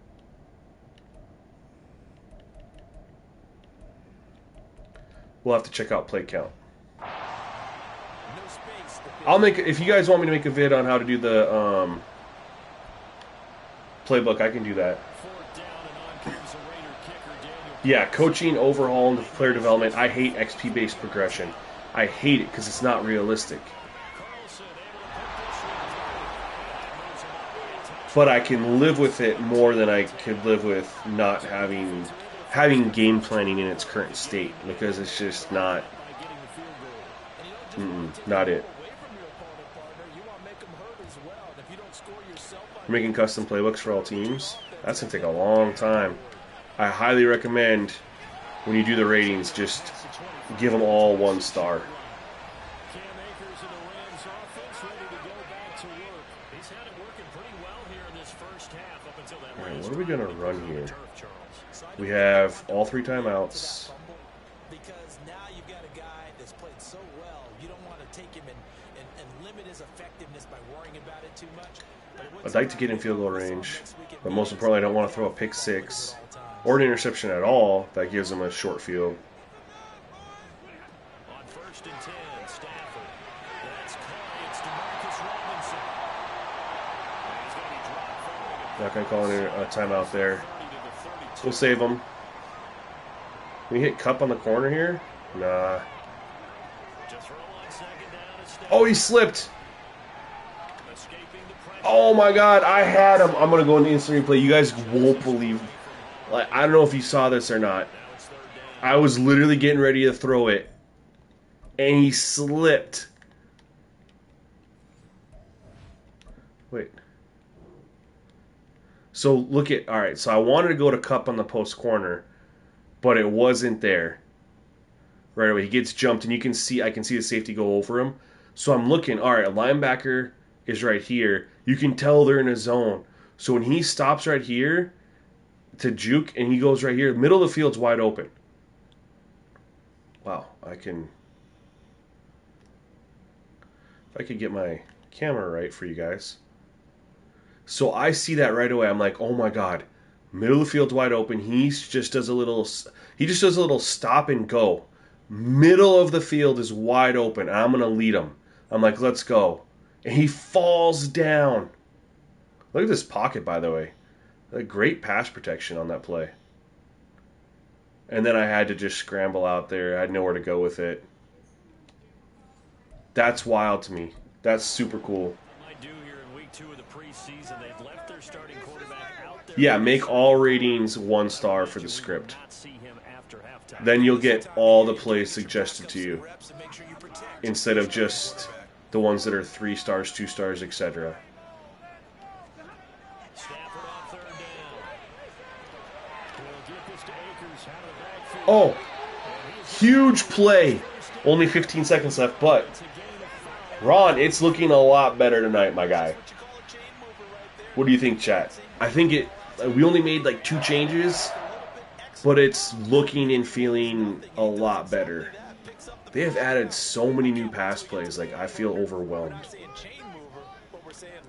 We'll have to check out play count. I'll make, if you guys want me to make a vid on how to do the playbook, I can do that. Yeah, coaching, overhaul, and player development. I hate XP-based progression. I hate it because it's not realistic. But I can live with it more than I could live with not having game planning in its current state, because it's just not it. Making custom playbooks for all teams. That's going to take a long time. I highly recommend when you do the ratings, just give them all 1 star. Alright, what are we going to run here? We have all 3 timeouts. Because now you've got a guy that's played so well, you don't want to take him and limit his effectiveness by worrying about it too much. I'd like to get in field goal range, but most importantly, I don't want to throw a pick 6 or an interception at all that gives them a short field. On 1st and 10, Stafford. That's caught. It's DeMarcus Robinson. He's going to be dropped. Not going to call in a timeout there. We'll save them. Can we hit Cup on the corner here? Nah. Oh, he slipped. Oh my God, I had him. I'm going to go into instant replay. You guys won't believe. Like, I don't know if you saw this or not. I was literally getting ready to throw it, and he slipped. Wait. So look at, all right, so I wanted to go to Cup on the post corner, but it wasn't there. Right away, he gets jumped, and you can see, I can see the safety go over him. So I'm looking, all right, a linebacker is right here. You can tell they're in a zone. So when he stops right here to juke, and he goes right here, middle of the field's wide open. Wow, if I could get my camera right for you guys. So I see that right away. I'm like, oh my God, middle of the field's wide open. He just does a little stop and go. Middle of the field is wide open. I'm gonna lead him. I'm like, let's go. And he falls down. Look at this pocket, by the way. A great pass protection on that play. And then I had to just scramble out there. I had nowhere to go with it. That's wild to me. That's super cool. Yeah, make all ratings 1 star for the script. Then you'll get all the plays suggested to you, instead of just the ones that are 3 stars, 2 stars, etc. Oh, huge play. Only 15 seconds left, but Ron, it's looking a lot better tonight, my guy. What do you think, chat? I think we only made like 2 changes, but it's looking and feeling a lot better. They have added so many new pass plays, like I feel overwhelmed.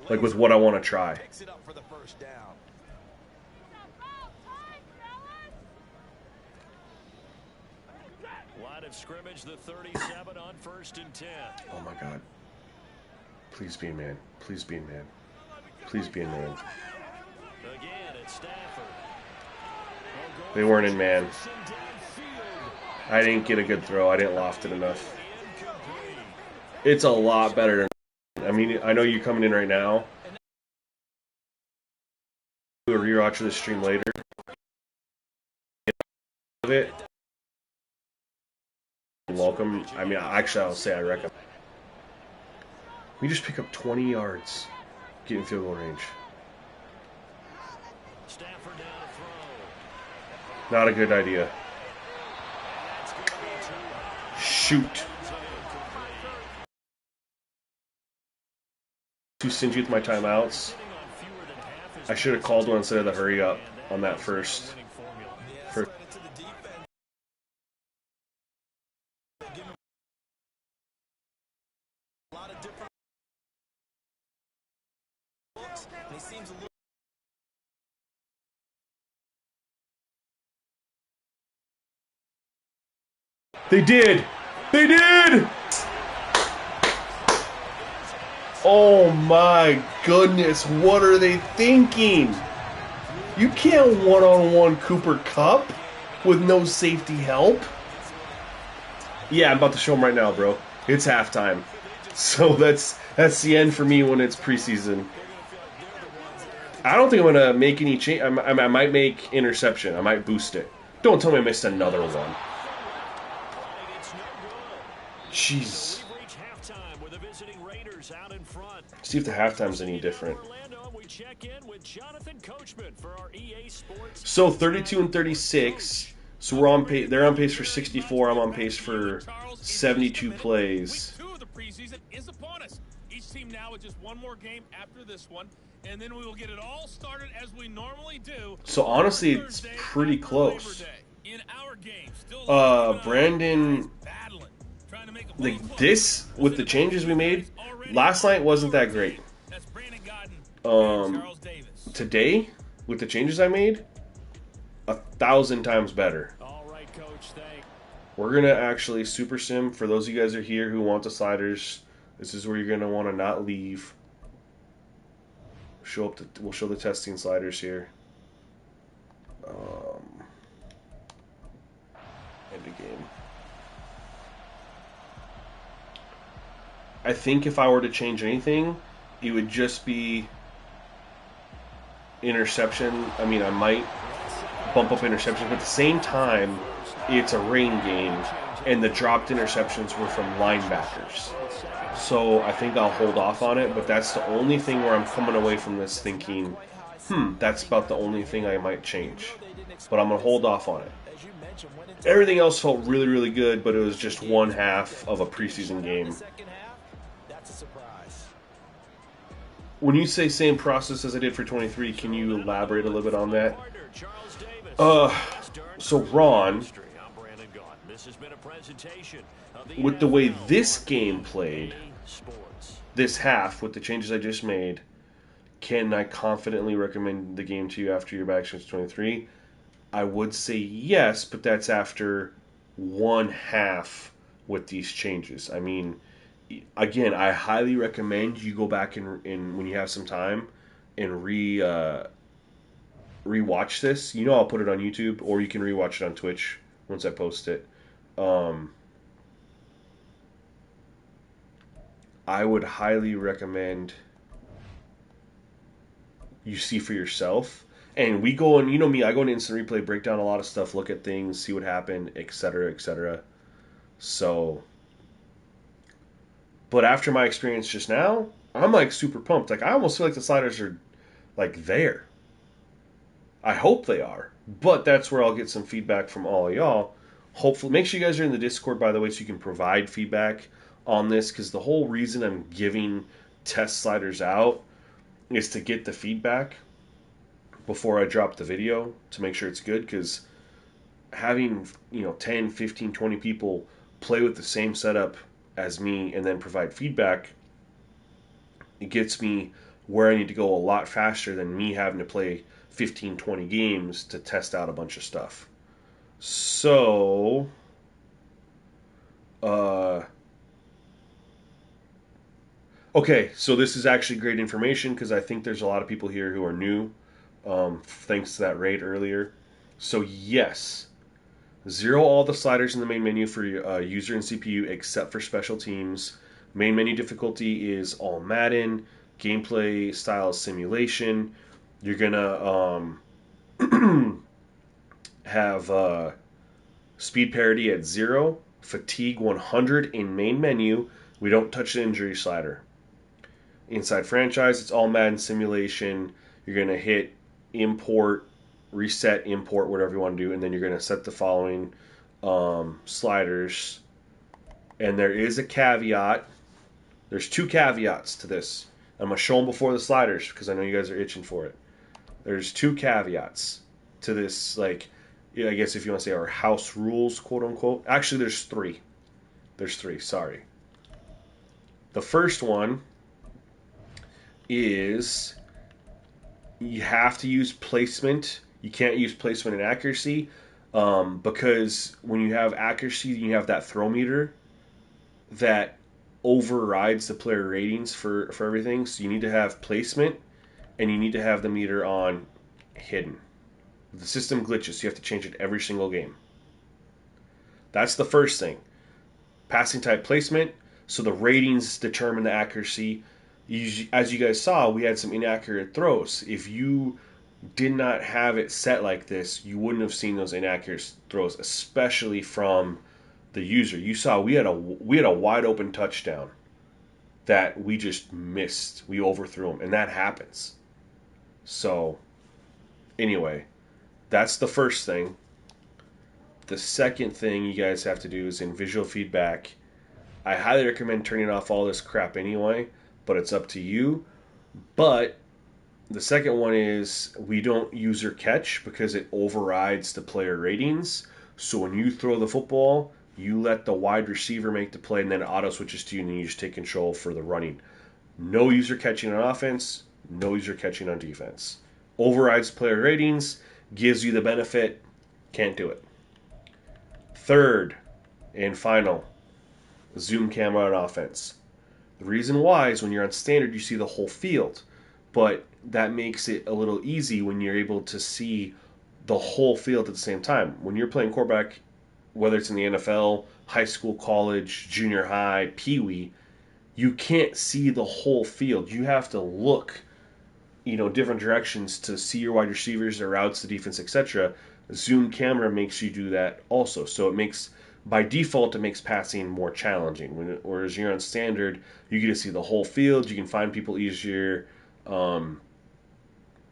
Like with what I want to try. Line of scrimmage, the 37 on 1st and 10. Oh my God. Please be a man. Please be a man. Please be a man. Again, it's Stafford. They weren't in man. I didn't get a good throw. I didn't loft it enough. It's a lot better than... I mean, I know you're coming in right now. We'll rewatch the stream later. Of it. Welcome. I mean, actually, I'll say I recommend. We just pick up 20 yards. Get in field goal range. Not a good idea. Shoot. Too stingy with my timeouts. I should have called one instead of the hurry up on that first. Give him a lot of different looks, and he seems a little. They did! They did! Oh my goodness, what are they thinking? You can't one-on-one Cooper Kupp with no safety help. Yeah, I'm about to show them right now, bro. It's halftime. So that's the end for me when it's preseason. I don't think I'm going to make any change. I might make interception. I might boost it. Don't tell me I missed another one. Jeez. See if the halftime's any different. So 32 and 36. So we're on pace. They're on pace for 64. I'm on pace for 72 plays. Week 2 of the preseason is upon us. Each team now with just one more game after this one, and then we will get it all started as we normally do. So honestly, it's pretty close. In our game, still Brandon, like this with the changes we made last night wasn't that great. Today with the changes I made, 1,000 times better. We're gonna actually super sim for those of you guys who are here who want the sliders. This is where you're gonna want to not leave. We'll show the testing sliders here. End of game. I think if I were to change anything, it would just be interception. I mean, I might bump up interception, but at the same time, it's a rain game, and the dropped interceptions were from linebackers. So I think I'll hold off on it, but that's the only thing where I'm coming away from this thinking, that's about the only thing I might change. But I'm going to hold off on it. Everything else felt really, really good, but it was just one half of a preseason game. When you say same process as I did for 23, can you elaborate a little bit on that? So Ron, with the way this game played, this half, with the changes I just made, can I confidently recommend the game to you after your back since 23? I would say yes, but that's after one half with these changes. I mean, again, I highly recommend you go back and when you have some time and rewatch this. You know, I'll put it on YouTube, or you can rewatch it on Twitch once I post it. I would highly recommend you see for yourself. And we go and, you know me, I go into instant replay, break down a lot of stuff, look at things, see what happened, etc., etc. So, but after my experience just now, I'm like super pumped. Like, I almost feel like the sliders are like there. I hope they are. But that's where I'll get some feedback from all of y'all. Hopefully, make sure you guys are in the Discord, by the way, so you can provide feedback on this, because the whole reason I'm giving test sliders out is to get the feedback before I drop the video to make sure it's good, because having 10, 15, 20 people play with the same setup as me and then provide feedback, it gets me where I need to go a lot faster than me having to play 15, 20 games to test out a bunch of stuff. So, okay, so this is actually great information because I think there's a lot of people here who are new, thanks to that raid earlier. So yes, zero all the sliders in the main menu for user and CPU except for special teams. Main menu difficulty is all Madden. Gameplay style is simulation. You're gonna have speed parity at 0, fatigue 100 in main menu. We don't touch the injury slider. Inside franchise, it's all Madden simulation. You're going to hit import, reset, import, whatever you want to do, and then you're going to set the following sliders. And there is a caveat. There's 2 caveats to this. I'm going to show them before the sliders because I know you guys are itching for it. There's 2 caveats to this, like, I guess if you want to say our house rules, quote unquote. Actually, there's 3. There's three, sorry. The first one is you have to use placement. You can't use placement and accuracy because when you have accuracy, you have that throw meter that overrides the player ratings for everything. So you need to have placement and you need to have the meter on hidden. The system glitches, so you have to change it every single game. That's the first thing. Passing type placement, so the ratings determine the accuracy. As you guys saw, we had some inaccurate throws. If you did not have it set like this, you wouldn't have seen those inaccurate throws, especially from the user. You saw we had a wide open touchdown that we just missed. We overthrew him, and that happens. So, anyway, that's the first thing. The second thing you guys have to do is in visual feedback. I highly recommend turning off all this crap anyway, but it's up to you. But the second one is we don't user catch because it overrides the player ratings. So when you throw the football, you let the wide receiver make the play and then it auto switches to you and you just take control for the running. No user catching on offense, no user catching on defense. Overrides player ratings, gives you the benefit, can't do it. Third and final, zoom camera on offense. The reason why is when you're on standard, you see the whole field, but that makes it a little easy when you're able to see the whole field at the same time. When you're playing quarterback, whether it's in the NFL, high school, college, junior high, pee-wee, you can't see the whole field. You have to look, different directions to see your wide receivers, their routes, the defense, etc. Zoom camera makes you do that also. So by default, it makes passing more challenging. Whereas you're on standard, you get to see the whole field. You can find people easier.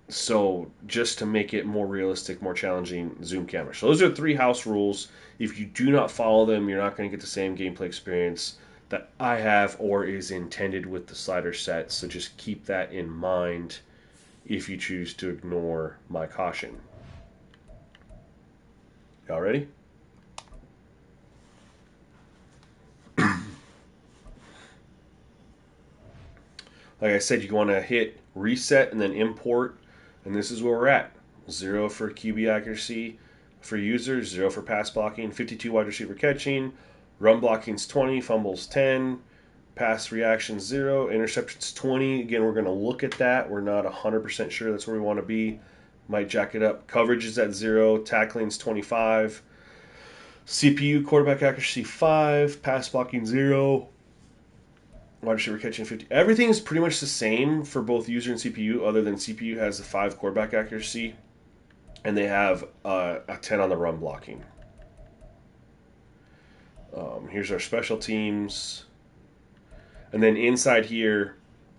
So just to make it more realistic, more challenging, zoom camera. So those are 3 house rules. If you do not follow them, you're not going to get the same gameplay experience that I have or is intended with the slider set. So just keep that in mind if you choose to ignore my caution. Y'all ready? Like I said, you want to hit reset and then import, and this is where we're at. 0 for QB accuracy for users, 0 for pass blocking, 52 wide receiver catching, run blocking's 20, fumbles 10, pass reactions 0, interceptions 20. Again, we're going to look at that. We're not 100% sure that's where we want to be. Might jack it up. Coverage is at 0, tackling's 25, CPU quarterback accuracy 5, pass blocking 0, wide receiver catching 50. Everything is pretty much the same for both user and CPU, other than CPU has a 5 quarterback accuracy, and they have a 10 on the run blocking. Here's our special teams. And then inside here,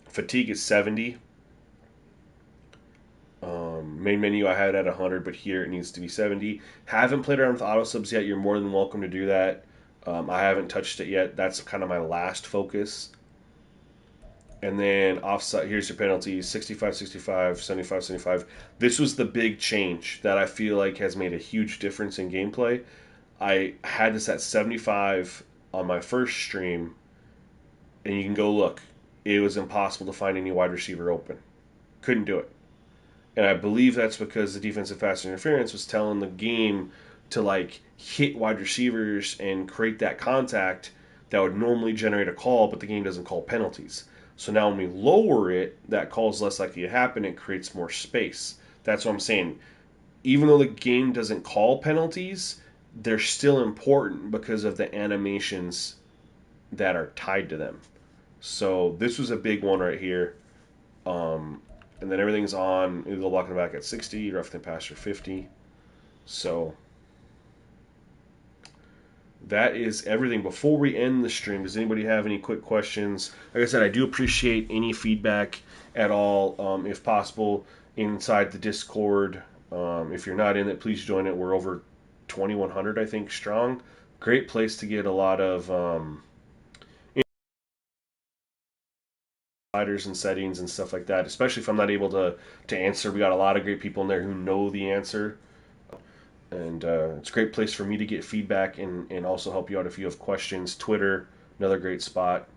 fatigue is 70. Main menu I had at 100, but here it needs to be 70. Haven't played around with auto subs yet. You're more than welcome to do that. I haven't touched it yet. That's kind of my last focus. And then offside, here's your penalties, 65, 65, 75, 75. This was the big change that I feel like has made a huge difference in gameplay. I had this at 75 on my first stream, and you can go look. It was impossible to find any wide receiver open. Couldn't do it. And I believe that's because the defensive pass interference was telling the game to hit wide receivers and create that contact that would normally generate a call, but the game doesn't call penalties. So now when we lower it, that call is less likely to happen. It creates more space. That's what I'm saying. Even though the game doesn't call penalties, they're still important because of the animations that are tied to them. So this was a big one right here. And then everything's on. It'll block in the back at 60, roughing the passer 50. So that is everything. Before we end the stream, does anybody have any quick questions? Like I said, I do appreciate any feedback at all, if possible, inside the Discord. If you're not in it, please join it. We're over 2,100, I think, strong. Great place to get a lot of sliders and settings and stuff like that, especially if I'm not able to answer. We got a lot of great people in there who know the answer. And it's a great place for me to get feedback and also help you out if you have questions. Twitter, another great spot.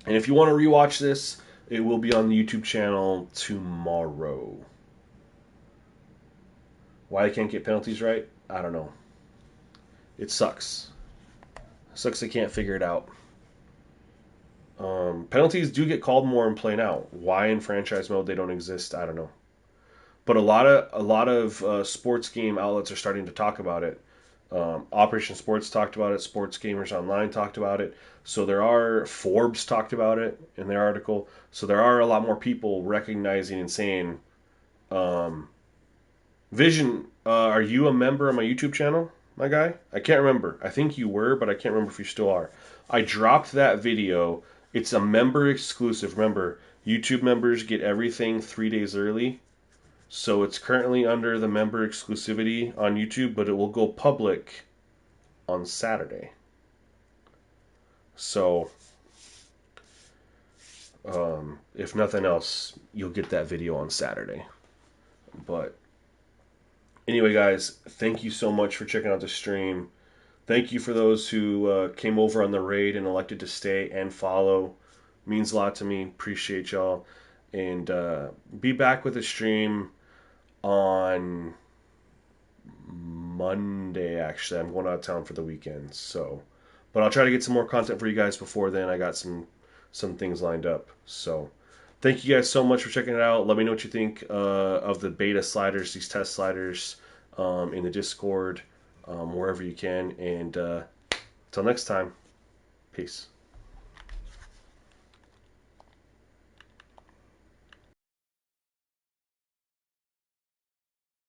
And if you want to rewatch this, it will be on the YouTube channel tomorrow. Why I can't get penalties right? I don't know. It sucks. Sucks I can't figure it out. Penalties do get called more in play now. Why in franchise mode they don't exist, I don't know. But a lot of sports game outlets are starting to talk about it. Operation Sports talked about it. Sports Gamers Online talked about it. So there are Forbes talked about it in their article. So there are a lot more people recognizing and saying, Vision, are you a member of my YouTube channel, my guy? I can't remember. I think you were, but I can't remember if you still are. I dropped that video. It's a member exclusive. Remember, YouTube members get everything 3 days early. So it's currently under the member exclusivity on YouTube, but it will go public on Saturday. So, if nothing else, you'll get that video on Saturday. But anyway, guys, thank you so much for checking out the stream. Thank you for those who came over on the raid and elected to stay and follow. Means a lot to me. Appreciate y'all. And be back with a stream on Monday, actually. I'm going out of town for the weekend, so, but I'll try to get some more content for you guys before then. I got some things lined up. So thank you guys so much for checking it out. Let me know what you think of the beta sliders, these test sliders, in the Discord, wherever you can. And until next time, peace.